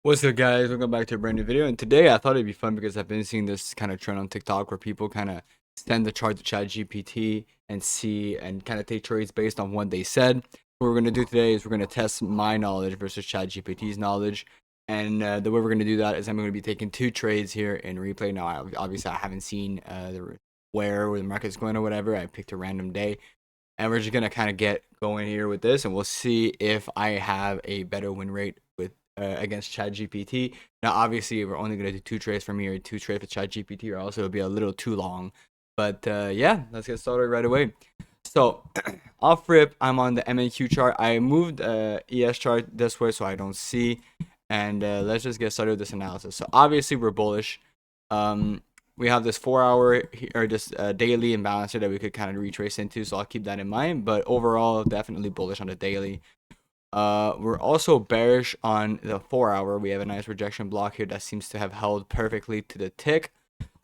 What's up, guys? Welcome back to a brand new video. And today I thought it'd be fun because I've been seeing this kind of trend on TikTok where people kind of send the chart to ChatGPT and see and kind of take trades based on what they said. What we're going to do today is we're going to test my knowledge versus ChatGPT's knowledge. And the way we're going to do that is I'm going to be taking two trades here in replay. Now, obviously, I haven't seen where the market's going or whatever. I picked a random day. And we're just going to kind of get going here with this. And we'll see if I have a better win rate with against ChatGPT. Now, obviously, we're only going to do two trades from here, two trades with ChatGPT, or else it'll be a little too long. But yeah, let's get started right away. So, off rip, I'm on the MNQ chart. I moved ES chart this way so I don't see. And let's just get started with this analysis. So, obviously, we're bullish. We have this 4-hour or just daily imbalance here that we could kind of retrace into. So, I'll keep that in mind. But overall, definitely bullish on the daily. We're also bearish on the 4-hour. We have a nice rejection block here that seems to have held perfectly to the tick.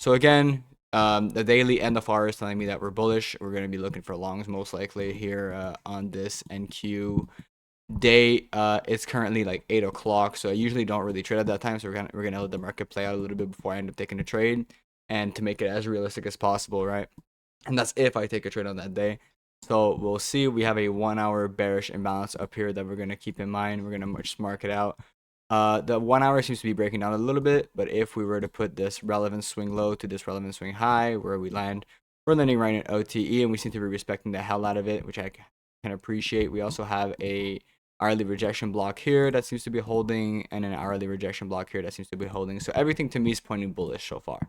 So again, the daily and the 4-hour is telling me that we're bullish. We're going to be looking for longs most likely here on this NQ day. It's currently like 8 o'clock, so I usually don't really trade at that time. So we're gonna let the market play out a little bit before I end up taking a trade, and to make it as realistic as possible, right? And that's if I take a trade on that day. So we'll see. We have a 1-hour bearish imbalance up here that we're going to keep in mind. We're going to just mark it out. The 1-hour seems to be breaking down a little bit, but if we were to put this relevant swing low to this relevant swing high, where we land, we're landing right in OTE, and we seem to be respecting the hell out of it, which I can appreciate. We also have a hourly rejection block here that seems to be holding, and an hourly rejection block here that seems to be holding. So everything to me is pointing bullish so far.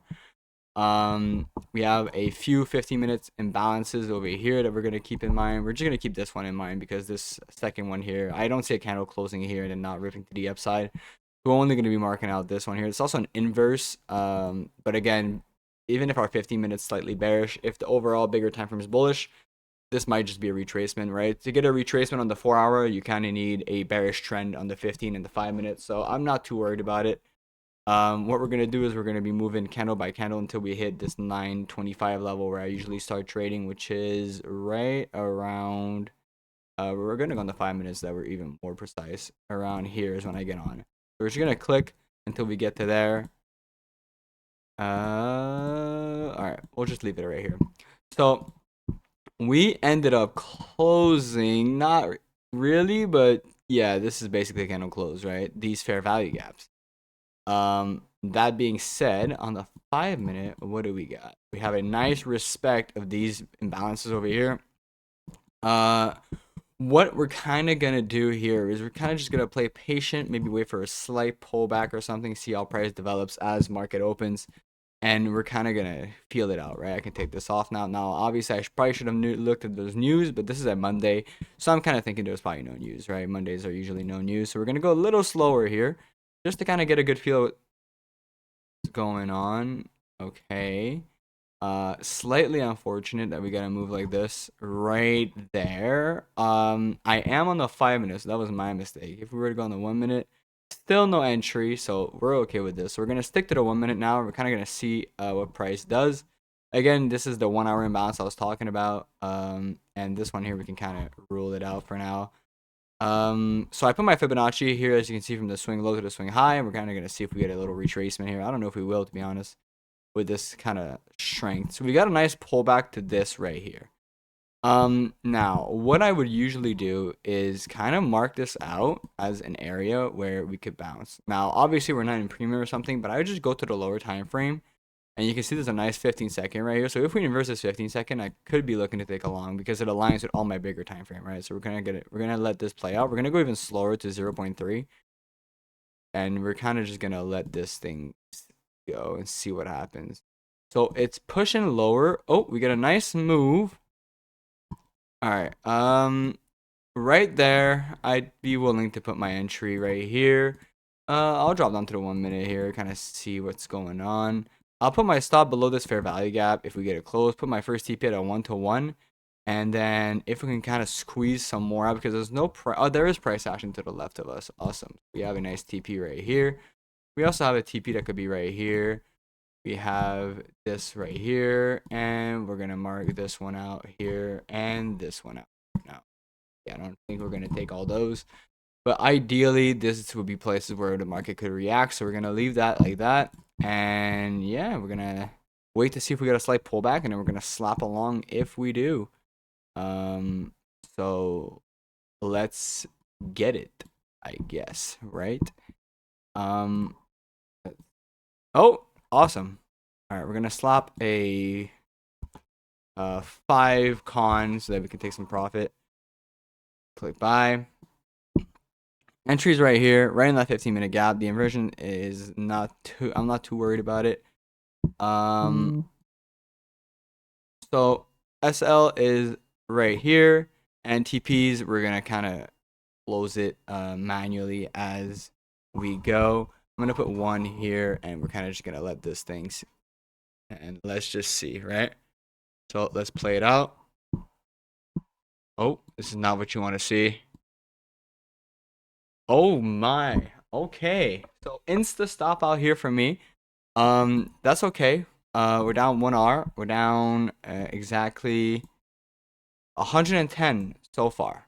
We have a few 15 minutes imbalances over here that we're going to keep in mind. We're just going to keep this one in mind because this second one here, I don't see a candle closing here and then not ripping to the upside. We're only going to be marking out this one here. It's also an inverse, but again, even if our 15 minutes slightly bearish, if the overall bigger time frame is bullish, this might just be a retracement, right? To get a retracement on the 4-hour, you kind of need a bearish trend on the 15 and the 5 minutes, so I'm not too worried about it. What we're gonna do is we're gonna be moving candle by candle until we hit this 925 level where I usually start trading, which is right around. We're gonna go on the 5 minutes that we're even more precise. Around here is when I get on. So we're just gonna click until we get to there. All right, we'll just leave it right here. So we ended up closing, not really, but yeah, this is basically a candle close, right? These fair value gaps. That being said, on the 5 minute, what do we got? We have a nice respect of these imbalances over here. What we're kind of gonna do here is we're kind of just gonna play patient, maybe wait for a slight pullback or something, see how price develops as market opens, and we're kind of gonna feel it out, right? I can take this off now. Now, obviously, I probably should have looked at those news, but this is a Monday, so I'm kind of thinking there's probably no news, right? Mondays are usually no news, so we're gonna go a little slower here, just to kind of get a good feel going on. Okay. Slightly unfortunate that we gotta move like this right there. I am on the 5 minutes, so that was my mistake. If we were to go on the 1 minute, still no entry, so we're okay with this. So we're gonna stick to the 1 minute now. We're kind of gonna see what price does. Again, this is the 1-hour imbalance I was talking about. And this one here we can kind of rule it out for now. So I put my Fibonacci here, as you can see, from the swing low to the swing high, and we're kind of going to see if we get a little retracement here. I don't know if we will, to be honest, with this kind of strength. So we got a nice pullback to this right here. Now, what I would usually do is kind of mark this out as an area where we could bounce. Now, obviously, we're not in premium or something, but I would just go to the lower time frame. And you can see there's a nice 15-second right here. So if we inverse this 15-second, I could be looking to take a long because it aligns with all my bigger time frame, right? So we're gonna get it. We're gonna let this play out. We're gonna go even slower to 0.3, and we're kind of just gonna let this thing go and see what happens. So it's pushing lower. Oh, we get a nice move. All right. Right there, I'd be willing to put my entry right here. I'll drop down to the 1 minute here, kind of see what's going on. I'll put my stop below this fair value gap if we get it close. Put my first TP at a 1-to-1. And then if we can kind of squeeze some more out, because there's no price. Oh, there is price action to the left of us. Awesome. We have a nice TP right here. We also have a TP that could be right here. We have this right here. And we're going to mark this one out here and this one out. Now, yeah, I don't think we're going to take all those. But ideally, this would be places where the market could react. So we're gonna leave that like that, and yeah, we're gonna wait to see if we get a slight pullback, and then we're gonna slap along if we do. So let's get it, I guess, right? Um, oh, awesome. All right, we're gonna slap a 5 con so that we can take some profit. Click buy. Entries right here, right in that 15-minute gap. The inversion is not too. I'm not too worried about it. So SL is right here, and TPs we're gonna kind of close it manually as we go. I'm gonna put 1 here, and we're kind of just gonna let this thing, and let's just see, right? So let's play it out. Oh, this is not what you want to see. Oh my. Okay. So insta stop out here for me. That's okay. We're down 1R. We're down exactly 110 so far.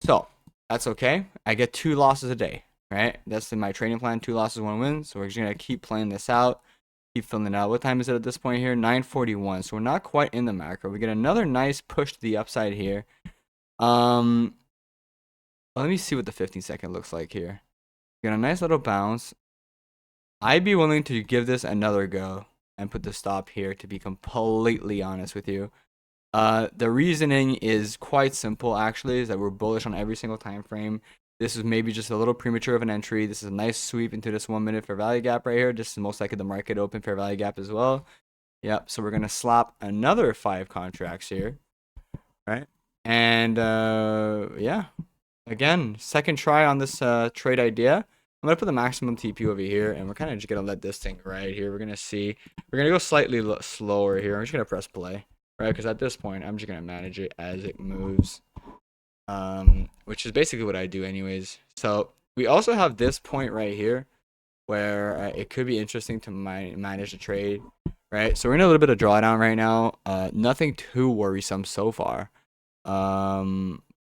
So that's okay. I get 2 losses a day, right? That's in my trading plan. 2 losses, 1 win. So we're just gonna keep playing this out. Keep filling it out. What time is it at this point here? 9:41. So we're not quite in the macro. We get another nice push to the upside here. Let me see what the 15-second looks like here. We got a nice little bounce. I'd be willing to give this another go and put the stop here, to be completely honest with you. The reasoning is quite simple, actually, is that we're bullish on every single time frame. This is maybe just a little premature of an entry. This is a nice sweep into this 1 minute fair value gap right here. This is most likely the market open fair value gap as well. Yep, so we're going to slap another 5 contracts here, right? And yeah, again, second try on this trade idea. I'm going to put the maximum TP over here, and we're kind of just going to let this thing right here. We're going to see. We're going to go slightly slower here. I'm just going to press play, right? Because at this point, I'm just going to manage it as it moves, which is basically what I do anyways. So we also have this point right here where it could be interesting to manage the trade, right? So we're in a little bit of drawdown right now. Nothing too worrisome so far.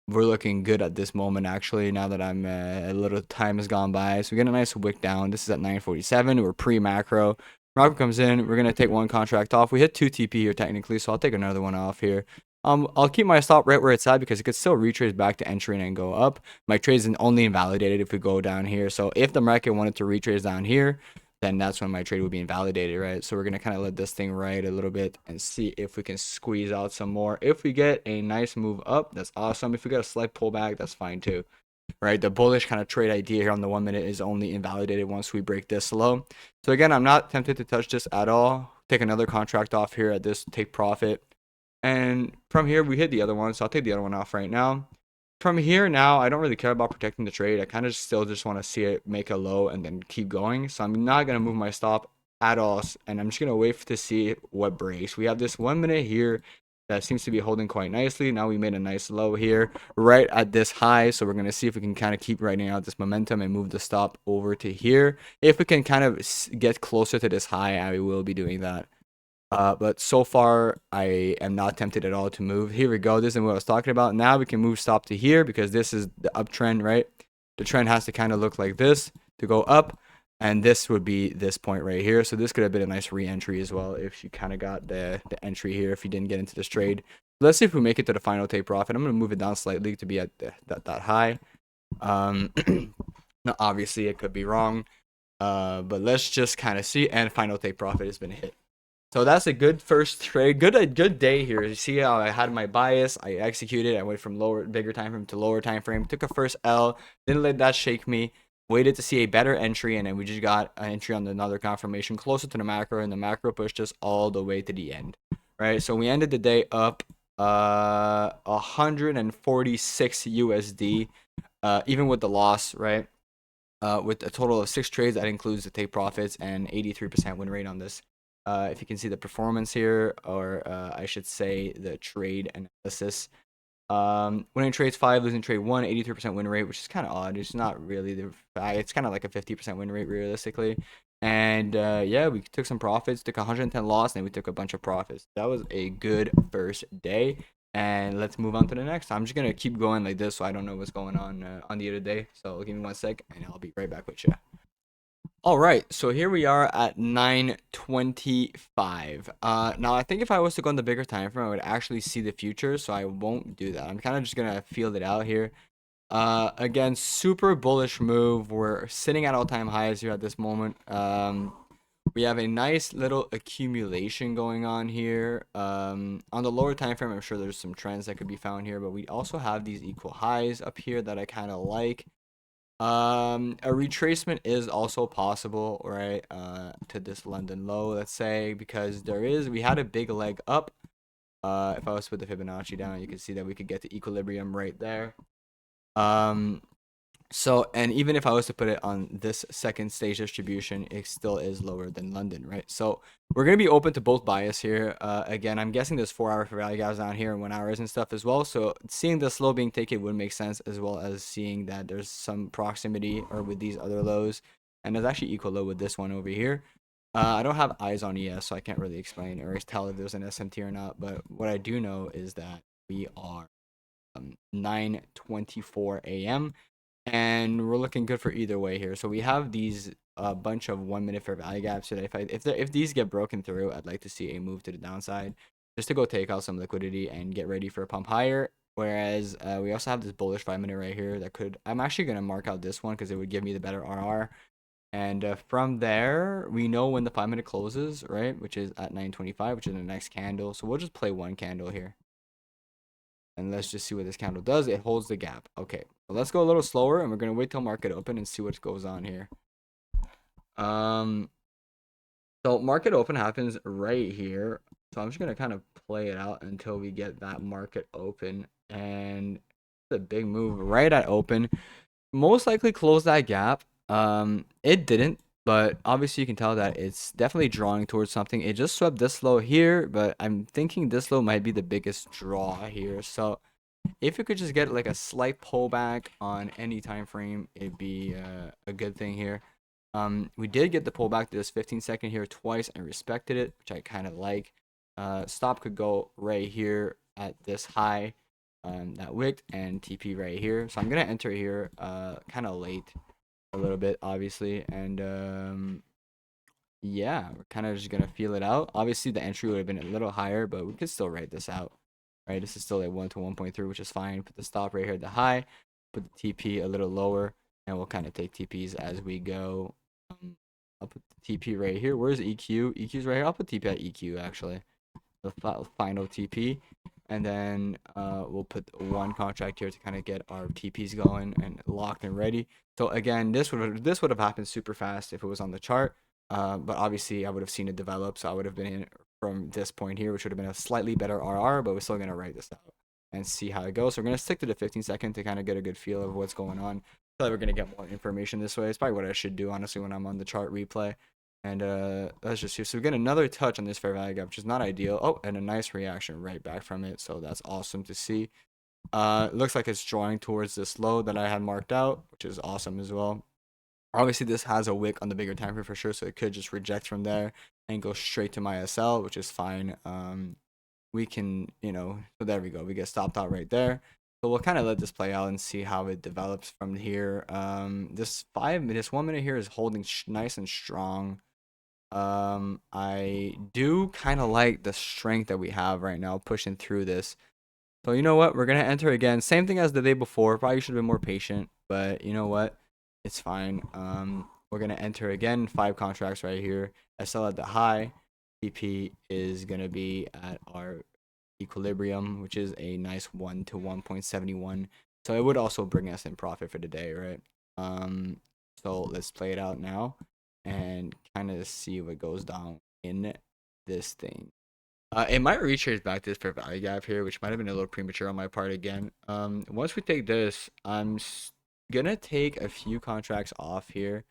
We're looking good at this moment, actually, now that I'm a little time has gone by. So we get a nice wick down. This is at 9:47. We're pre-macro. Macro comes in. We're gonna take 1 contract off. We hit 2 TP here technically, so I'll take another one off here. I'll keep my stop right where it's at because it could still retrace back to entering and go up. My trade's only invalidated if we go down here. So if the market wanted to retrace down here, then that's when my trade would be invalidated, right? So we're going to kind of let this thing ride a little bit and see if we can squeeze out some more. If we get a nice move up, that's awesome. If we get a slight pullback, that's fine too, right? The bullish kind of trade idea here on the 1 minute is only invalidated once we break this low. So again, I'm not tempted to touch this at all. Take another contract off here at this, take profit. And from here, we hit the other one, so I'll take the other one off right now. From here now, I don't really care about protecting the trade. I kind of still just want to see it make a low and then keep going. So I'm not going to move my stop at all, and I'm just going to wait to see what breaks. We have this 1 minute here that seems to be holding quite nicely. Now we made a nice low here right at this high, so we're going to see if we can kind of keep riding out this momentum and move the stop over to here. If we can kind of get closer to this high, I will be doing that. But so far, I am not tempted at all to move. Here we go. This is what I was talking about. Now we can move stop to here because this is the uptrend, right? The trend has to kind of look like this to go up. And this would be this point right here. So this could have been a nice re-entry as well if you kind of got the entry here if you didn't get into this trade. Let's see if we make it to the final take profit. I'm going to move it down slightly to be at that high. Now, obviously, it could be wrong. But let's just kind of see. And final take profit has been hit. So that's a good first trade. Good day here. You see how I had my bias. I executed. I went from bigger time frame to lower time frame. Took a first L. Didn't let that shake me. Waited to see a better entry, and then we just got an entry on another confirmation closer to the macro, and the macro pushed us all the way to the end. Right. So we ended the day up 146 USD, even with the loss. Right. With a total of 6 trades, that includes the take profits and 83% win rate on this. If you can see the performance here, or I should say the trade analysis. Winning trades 5, losing trade 1, 83% win rate, which is kind of odd. It's not really it's kind of like a 50% win rate realistically. And yeah, we took some profits, took 110 loss, and we took a bunch of profits. That was a good first day. and let's move on to the next. I'm just gonna keep going like this, so I don't know what's going on the other day. So give me 1 sec, and I'll be right back with you. All right, so here we are at 9:25. Now I think if I was to go on the bigger time frame, I would actually see the future. So I won't do that. I'm kind of just gonna feel it out here. Again, super bullish move. We're sitting at all-time highs here at this moment. We have a nice little accumulation going on here. On the lower time frame, I'm sure there's some trends that could be found here, but we also have these equal highs up here that I kind of like. A retracement is also possible, right? To this London low, let's say, because we had a big leg up. If I was to put the Fibonacci down, you can see that we could get to equilibrium right there. So, and even if I was to put it on this second stage distribution, it still is lower than London, right? So we're going to be open to both bias here. Again, I'm guessing there's 4 hour for value gaps down here and 1 hours and stuff as well. So seeing this low being taken would make sense, as well as seeing that there's some proximity or with these other lows. And there's actually equal low with this one over here. I don't have eyes on ES, so I can't really explain or tell if there's an SMT or not. But what I do know is that we are 9:24 a.m. and we're looking good for either way here. So we have these bunch of 1 minute fair value gaps today. If these get broken through, I'd like to see a move to the downside just to go take out some liquidity and get ready for a pump higher. Whereas we also have this bullish 5 minute right here that could. I'm actually gonna mark out this one because it would give me the better RR. And from there, we know when the 5 minute closes, right? Which is at 9:25, which is the next candle. So we'll just play one candle here. And let's just see what this candle does. It holds the gap. Okay, so let's go a little slower, and we're gonna wait till market open and see what goes on here. So market open happens right here. So I'm just gonna kind of play it out until we get that market open, and it's a big move right at open. Most likely close that gap. It didn't, but obviously you can tell that it's definitely drawing towards something. It just swept this low here, but I'm thinking this low might be the biggest draw here. So if you could just get like a slight pullback on any time frame, it'd be a good thing here. We did get the pullback to this 15-second here twice and respected it, which I kind of like. Stop could go right here at this high that wicked, and TP right here. So I'm gonna enter here kind of late a little bit, obviously, and yeah, we're kind of just gonna feel it out. Obviously the entry would have been a little higher, but we could still write this out. Right, this is still a 1 to 1.3, which is fine. Put the stop right here at the high, put the TP a little lower, and we'll kind of take TPs as we go. I'll put the TP right here. Where's EQ? EQ's right here. I'll put TP at EQ actually, the final TP, and then we'll put one contract here to kind of get our TPs going and locked and ready. So again, this would have happened super fast if it was on the chart, but obviously I would have seen it develop, so I would have been in from this point here, which would have been a slightly better RR, but we're still gonna write this out and see how it goes. So we're gonna stick to the 15-second to kind of get a good feel of what's going on. I feel like we're gonna get more information this way. It's probably what I should do honestly when I'm on the chart replay. And let's just see. So we get another touch on this fair value gap, which is not ideal. Oh, and a nice reaction right back from it. So that's awesome to see. It looks like it's drawing towards this low that I had marked out, which is awesome as well. Obviously, this has a wick on the bigger time frame for sure, so it could just reject from there and go straight to my SL, which is fine. We can, so there we go. We get stopped out right there. So we'll kind of let this play out and see how it develops from here. This 1 minute here is holding nice and strong. I do kind of like the strength that we have right now pushing through this. So you know what? We're gonna enter again. Same thing as the day before. Probably should have been more patient, but you know what? It's fine. We're gonna enter again. 5 contracts right here. SL at the high. TP is gonna be at our equilibrium, which is a nice 1 to 1.71. So it would also bring us in profit for the day, right? So let's play it out now and kind of see what goes down in this thing. It might retrace back this fair value gap here, which might have been a little premature on my part again. Once we take this, I'm gonna take a few contracts off here,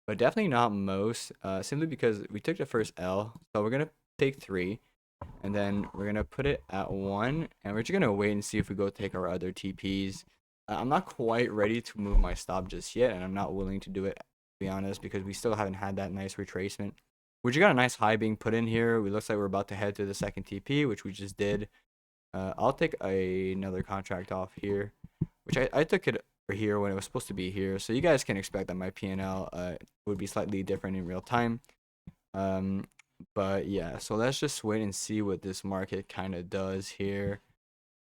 but definitely not most. Simply because we took the first L, so we're gonna take 3, and then we're gonna put it at 1, and we're just gonna wait and see if we go take our other TPs. I'm not quite ready to move my stop just yet, and I'm not willing to do it, to be honest, because we still haven't had that nice retracement. We just got a nice high being put in here. We looks like we're about to head to the second TP, which we just did. I'll take another contract off here, which I took it over here when it was supposed to be here. So you guys can expect that my P&L would be slightly different in real time. Um, but yeah, so let's just wait and see what this market kind of does here.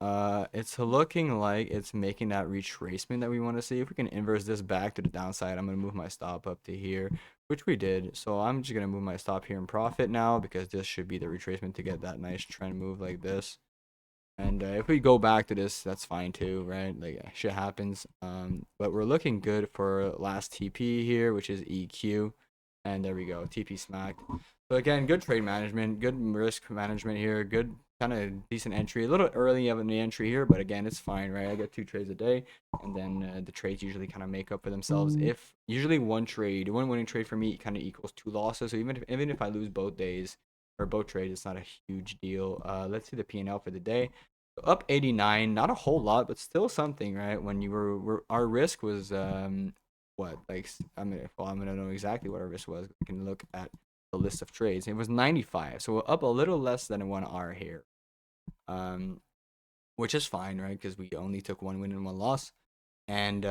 It's looking like it's making that retracement that we want to see. If we can inverse this back to the downside, I'm gonna move my stop up to here, which we did. So I'm just gonna move my stop here in profit now because this should be the retracement to get that nice trend move like this. And if we go back to this, that's fine too, right? Like shit happens. But we're looking good for last TP here, which is EQ. And there we go, TP smacked. So again, good trade management, good risk management here, good kind of decent entry. A little early of an entry here, but again, it's fine, right? I get 2 trades a day, and then the trades usually kind of make up for themselves. If usually one winning trade for me kind of equals 2 losses. So even if I lose both days or both trades, it's not a huge deal. Let's see the P&L for the day. Up 89, not a whole lot, but still something, right? When you were our risk was what, like, I'm gonna know exactly what our risk was. We can look at the list of trades. It was 95, so we're up a little less than 1 hour here, um, which is fine, right? Because we only took 1 win and 1 loss. And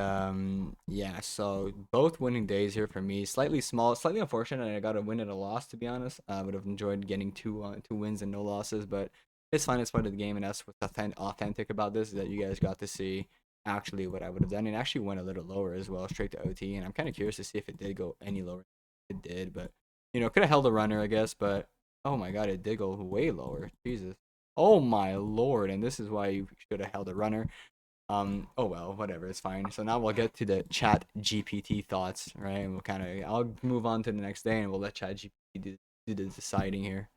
yeah, so both winning days here for me. Slightly small, slightly unfortunate. I got a win and a loss, to be honest. I would have enjoyed getting two wins and no losses, but it's fine. It's part of the game, and that's what's authentic about this, is that you guys got to see actually what I would have done. It actually went a little lower as well, straight to OT, and I'm kind of curious to see if it did go any lower. It did, but could have held a runner, I guess. But oh my god, it did go way lower. Jesus. Oh my lord, and this is why you should have held a runner. Oh well, whatever, it's fine. So now we'll get to the Chat GPT thoughts, right? And I'll move on to the next day, and we'll let Chat GPT do the deciding here.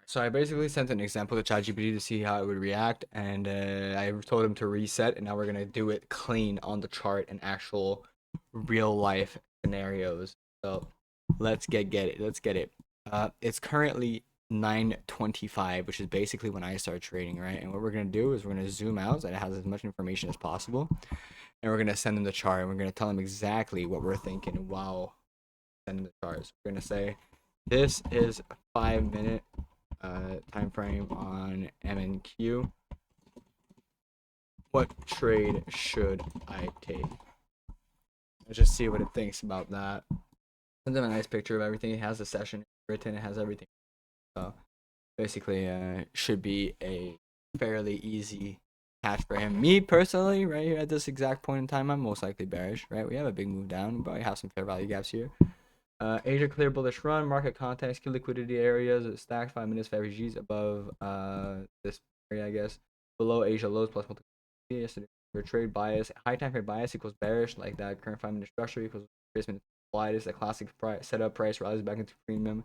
So I basically sent an example to ChatGPT to see how it would react, and I told him to reset, and now we're gonna do it clean on the chart and actual real life scenarios. So let's get it. Let's get it. It's currently 9:25, which is basically when I start trading, right? And what we're gonna do is we're gonna zoom out so it has as much information as possible, and we're gonna send them the chart, and we're gonna tell them exactly what we're thinking while sending the charts. We're gonna say this is a 5-minute time frame on MNQ. What trade should I take? Let's just see what it thinks about that. Send them a nice picture of everything. It has the session written. It has everything. So basically, should be a fairly easy catch for him. Me personally, right here at this exact point in time, I'm most likely bearish. Right, we have a big move down. We probably have some fair value gaps here. Asia clear bullish run, market context, key liquidity areas, stacked 5 minutes for FVGs above this area, I guess. Below Asia lows plus multiple yesterday. Trade bias, high time frame bias equals bearish, like that. Current 5-minute structure equals retracement applied is a classic setup price rallies back into premium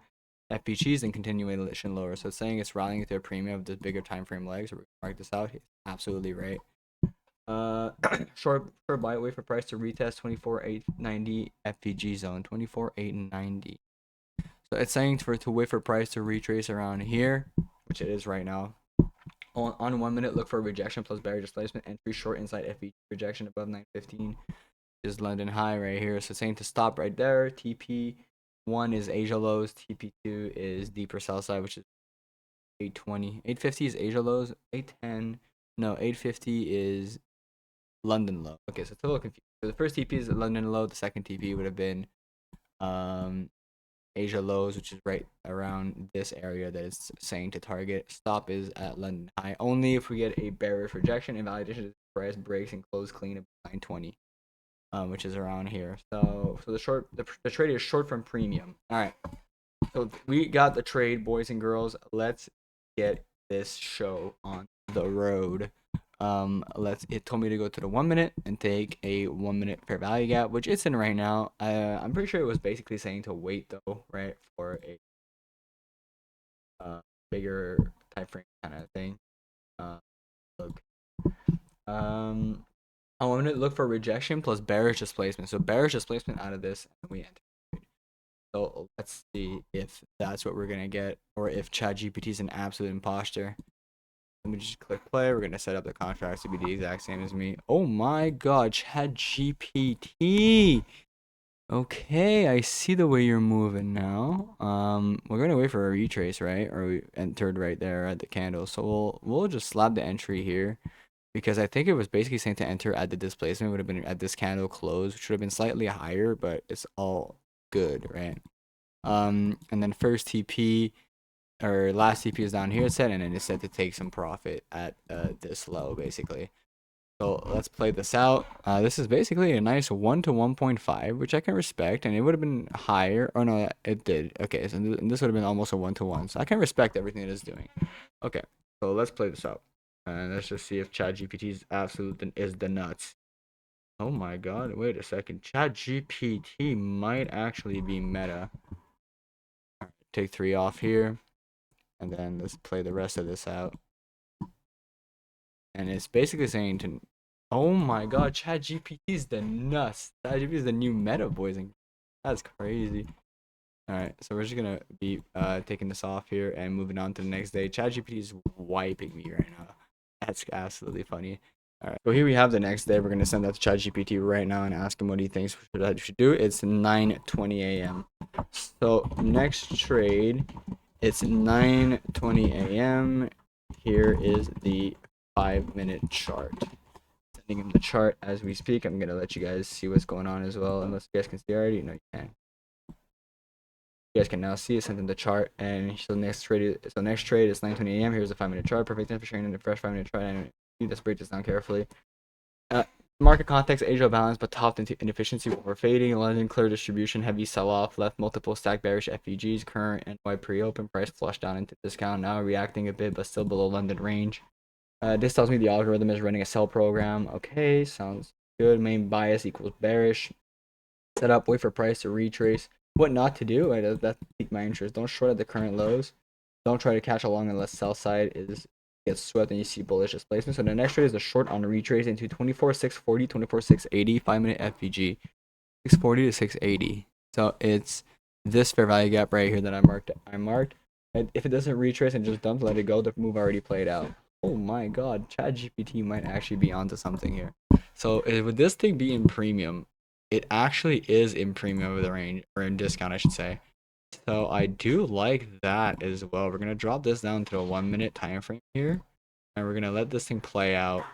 FVGs and continuation lower. So it's saying it's rallying into a premium of the bigger time frame legs. So we're gonna mark this out. Absolutely right. Short buy, wait for price to retest 24,890 FVG zone, 24,890. So it's saying to wait for price to retrace around here, which it is right now. On 1 minute, look for rejection plus barrier displacement. Entry short inside FVG rejection above 915 is London high right here. So it's saying to stop right there. TP1 is Asia lows. TP2 is deeper sell side, which is 820. 850 is Asia lows. 810. No, 850 is London low. Okay, so it's a little confused. So the first TP is London low. The second TP would have been Asia lows, which is right around this area that it's saying to target. Stop is at London high. Only if we get a bearish rejection and validation price breaks and close clean at 920, which is around here. So the trade is short from premium. All right. So we got the trade, boys and girls. Let's get this show on the road. It told me to go to the 1 minute and take a 1 minute fair value gap, which it's in right now. I'm pretty sure it was basically saying to wait though, right, for a bigger time frame kind of thing. Look, on 1 minute, look for rejection plus bearish displacement. So bearish displacement out of this, and we enter. So let's see if that's what we're gonna get, or if ChatGPT is an absolute imposter. Let me just click play. We're gonna set up the contracts to be the exact same as me. Oh my god, ChatGPT! Okay, I see the way you're moving now. We're gonna wait for a retrace, right? Or we entered right there at the candle. So we'll just slap the entry here because I think it was basically saying to enter at the displacement would have been at this candle close, which should have been slightly higher, but it's all good, right? And then first TP or last TP is down here, it said, and then it said to take some profit at this low, basically. So let's play this out. This is basically a nice 1 to 1.5, which I can respect, and it would have been higher. Oh no, it did. Okay, so this would have been almost a 1 to 1. So I can respect everything it is doing. Okay, so let's play this out. And let's just see if ChatGPT's absolute is the nuts. Oh my god, wait a second. ChatGPT might actually be meta. Take 3 off here, and then let's play the rest of this out. And it's basically saying to, oh my god, ChatGPT is the nuts. ChatGPT is the new meta, boys. And that's crazy. All right, so we're just gonna be taking this off here and moving on to the next day. ChatGPT is wiping me right now. That's absolutely funny. All right, so here we have the next day. We're gonna send that to ChatGPT right now and ask him what he thinks I should do. It's 9:20 a.m. So next trade, it's 9:20 a.m. Here is the 5-minute chart. Sending him the chart as we speak. I'm gonna let you guys see what's going on as well. Unless you guys can see already, no, you can. You guys can now see it. Sent him the chart, and so next trade is 9:20 a.m. Here's the 5-minute chart. Perfect time for sharing in the fresh 5-minute chart. And let's break this down carefully. Market context, Asia balance, but topped into inefficiency before fading. London clear distribution, heavy sell-off, left multiple stack bearish FVGs. Current NY pre-open price flushed down into discount. Now reacting a bit, but still below London range. This tells me the algorithm is running a sell program. Okay, sounds good. Main bias equals bearish. Set up, wait for price to retrace. What not to do? That piqued my interest. Don't short at the current lows. Don't try to catch along unless sell side is gets swept and you see bullish displacement. So the next trade is a short on a retrace into 24,640, 24,680, 5-minute FVG, 640 to 680. So it's this fair value gap right here that I marked. And if it doesn't retrace and just dump, let it go. The move already played out. Oh my god, ChatGPT might actually be onto something here. So would this thing be in premium? It actually is in premium of the range, or in discount, I should say. So I do like that as well. We're gonna drop this down to a 1-minute time frame here, and we're gonna let this thing play out.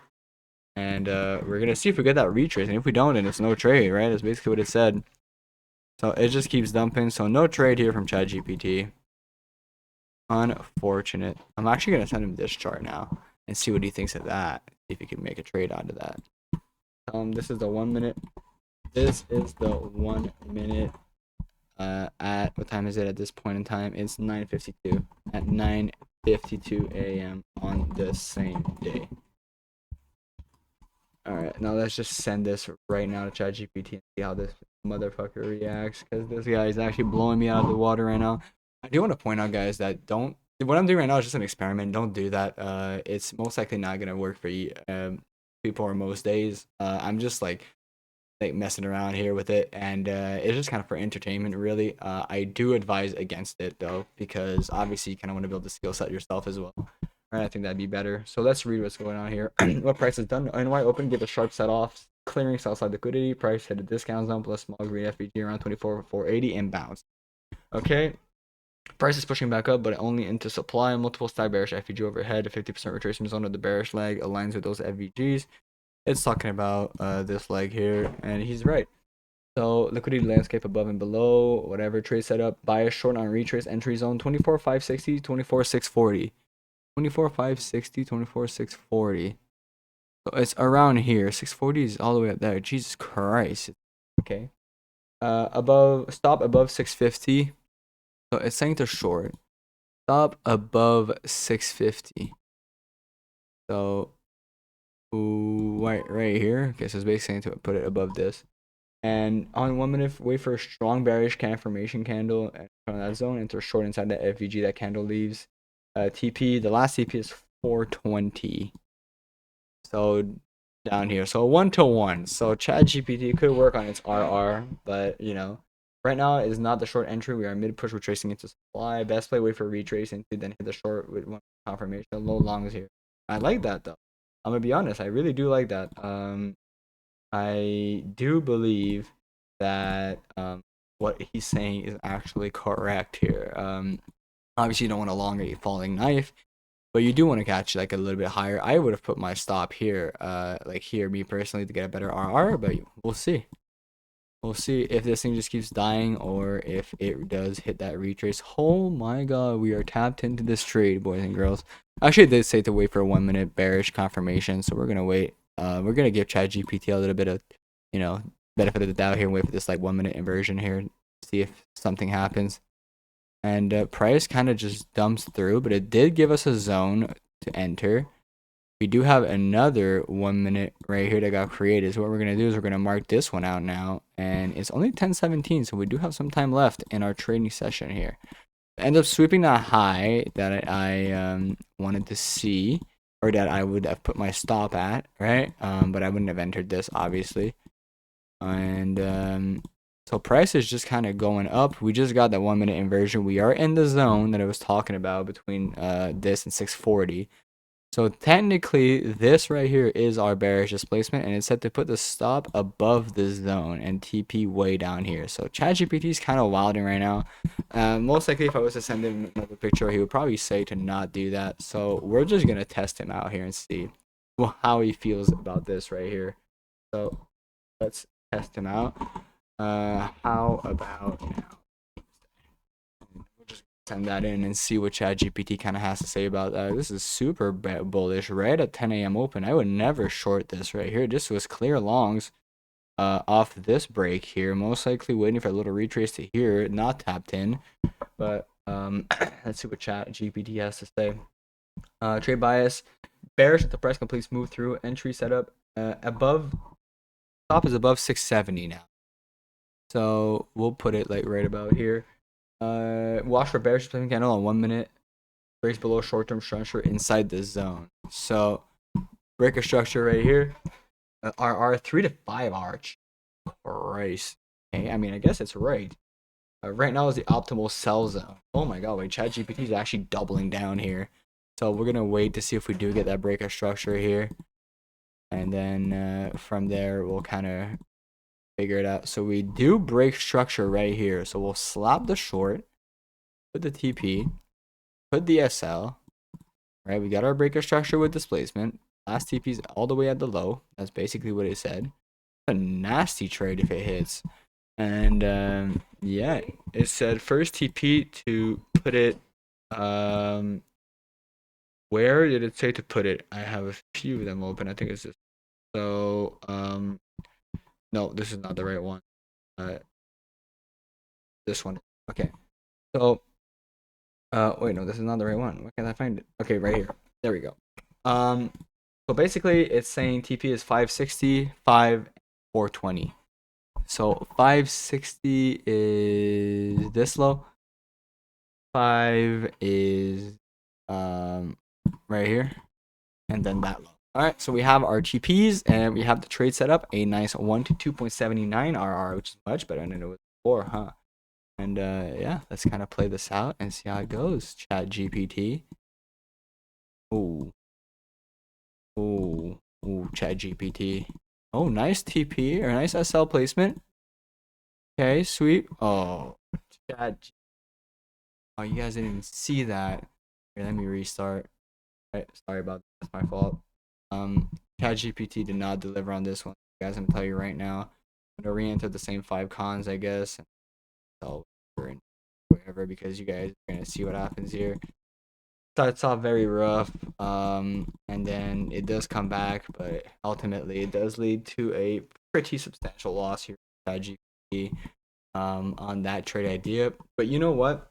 And we're gonna see if we get that retrace. And if we don't, then it's no trade, right? That's basically what it said. So it just keeps dumping. So no trade here from ChatGPT. Unfortunate. I'm actually gonna send him this chart now and see what he thinks of that. See if he can make a trade out of that. This is the 1 minute. This is the 1 minute. At what time is it at this point in time? It's 9:52 at 9:52 a.m. on the same day. All right, now let's just send this right now to ChatGPT and see how this motherfucker reacts, because this guy is actually blowing me out of the water right now. I do want to point out, guys, that don't. What I'm doing right now is just an experiment. Don't do that. It's most likely not gonna work for you, people or most days. I'm just like messing around here with it, and it's just kind of for entertainment, really. I do advise against it though, because obviously you kind of want to build the skill set yourself as well. Right, I think that'd be better. So let's read what's going on here. What price is done? NY open, give a sharp set off, clearing sell side liquidity. Price hit a discount zone plus small green FVG around 24,480 and bounce. Okay, price is pushing back up, but only into supply. Multiple stack bearish FVG overhead. A 50% retracement zone of the bearish leg aligns with those FVGs. It's talking about this leg here, and he's right. So liquidity landscape above and below, whatever trade setup, bias short on retrace entry zone 24,560, 24,640. 24,560, 24,640. So it's around here. 640 is all the way up there. Jesus Christ. Okay. Stop above 650. So it's saying to short. Stop above 650. So right here. Okay, so it's basically saying to put it above this. And on 1 minute, wait for a strong bearish confirmation candle from that zone, enter short inside that FVG that candle leaves. TP, the last TP is 420. So down here, so 1 to 1. So ChatGPT could work on its RR, but right now is not the short entry. We are mid push retracing into supply. Best play, wait for retracing to then hit the short with one confirmation. Low longs here. I like that though. I'm gonna be honest. I really do like that. I do believe that what he's saying is actually correct here. Obviously, you don't want to elongate a falling knife, but you do want to catch like a little bit higher. I would have put my stop here, like here, me personally, to get a better RR, but we'll see. We'll see if this thing just keeps dying or if it does hit that retrace. Oh my god, we are tapped into this trade, boys and girls. Actually, it did say to wait for a 1 minute bearish confirmation, so we're gonna wait. We're gonna give ChatGPT a little bit of, you know, benefit of the doubt here and wait for this like 1 minute inversion here, see if something happens. And price kind of just dumps through, but it did give us a zone to enter. We do have another 1 minute right here that got created. So what we're going to do is we're going to mark this one out now. And it's only 10:17, so we do have some time left in our trading session here. End up sweeping that high that I wanted to see, or that I would have put my stop at, right? But I wouldn't have entered this, obviously. And so price is just kind of going up. We just got that 1 minute inversion. We are in the zone that I was talking about between this and 640. So technically, this right here is our bearish displacement, and it's set to put the stop above the zone and TP way down here. So ChatGPT is kind of wilding right now. Most likely, if I was to send him another picture, he would probably say to not do that. So we're just gonna test him out here and see how he feels about this right here. So let's test him out. How about now? We'll just send that in and see what ChatGPT kind of has to say about that. This is super bullish right at 10 a.m. open. I would never short this right here. This was clear longs off this break here. Most likely waiting for a little retrace to here, not tapped in. But let's see what ChatGPT has to say. Trade bias, bearish if the price completes move through. Entry setup above, top is above 670 now. So we'll put it like right about here. Watch for bearish displacement candle on 1 minute. Breaks below short-term structure inside the zone. So break a structure right here. RR 3 to 5 arch. Christ. Okay, I mean, I guess it's right. Right now is the optimal sell zone. Oh my god, wait, ChatGPT is actually doubling down here. So we're gonna wait to see if we do get that break of structure here, and then from there we'll kind of figure it out. So we do break structure right here. So we'll slap the short, put the TP, put the SL. Right, we got our breaker structure with displacement. Last TP is all the way at the low. That's basically what it said. A nasty trade if it hits. And yeah, it said first TP to put it. Where did it say to put it? I have a few of them open. I think it's this. So no, this is not the right one. This one. Okay. So wait, no, this is not the right one. Where can I find it? Okay, right here. There we go. So basically it's saying TP is 560, 5, 420. So 560 is this low. 5 is right here, and then that low. All right, so we have our TPs and we have the trade set up. A nice 1 to 2.79 RR, which is much better than it was before, huh? And yeah, let's kind of play this out and see how it goes. Chat GPT. Ooh. Ooh. Ooh, Chat GPT. Oh, nice TP or nice SL placement. Okay, sweet. Oh, Chat. Oh, you guys didn't even see that. Here, let me restart. All right, sorry about that. That's my fault. ChatGPT did not deliver on this one. Guys, I'm gonna tell you right now. I'm gonna re-enter the same 5 cons, I guess. So whatever, because you guys are gonna see what happens here. Starts off very rough, and then it does come back, but ultimately it does lead to a pretty substantial loss here for ChatGPT on that trade idea. But you know what?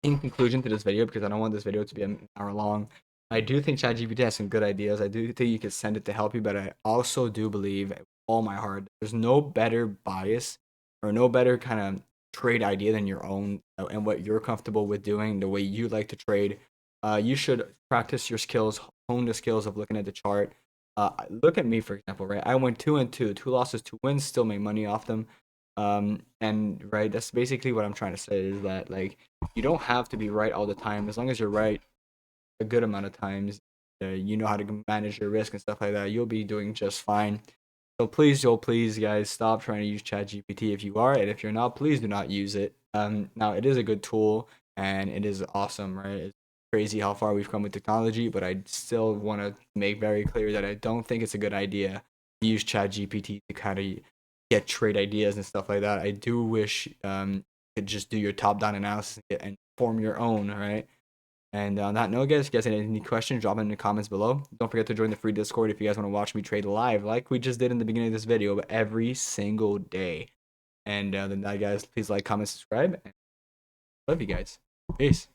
In conclusion to this video, because I don't want this video to be an hour long, I do think ChatGPT has some good ideas. I do think you can send it to help you, but I also do believe with all my heart there's no better bias or no better kind of trade idea than your own and what you're comfortable with doing, the way you like to trade. You should practice your skills, hone the skills of looking at the chart. Look at me, for example, right? I went 2 and 2, 2 losses, 2 wins, still make money off them. And right, that's basically what I'm trying to say is that like you don't have to be right all the time. As long as you're right a good amount of times, you know how to manage your risk and stuff like that, you'll be doing just fine. So please, yo, please, guys, stop trying to use ChatGPT if you are, and if you're not, please do not use it. Now it is a good tool and it is awesome, right? It's crazy how far we've come with technology, but I still want to make very clear that I don't think it's a good idea to use ChatGPT to kind of get trade ideas and stuff like that. I do wish you could just do your top-down analysis and form your own, right? And on that note, guys, if you guys have any questions, drop them in the comments below. Don't forget to join the free Discord if you guys want to watch me trade live, like we just did in the beginning of this video, but every single day. And then, guys, please like, comment, subscribe. And love you guys. Peace.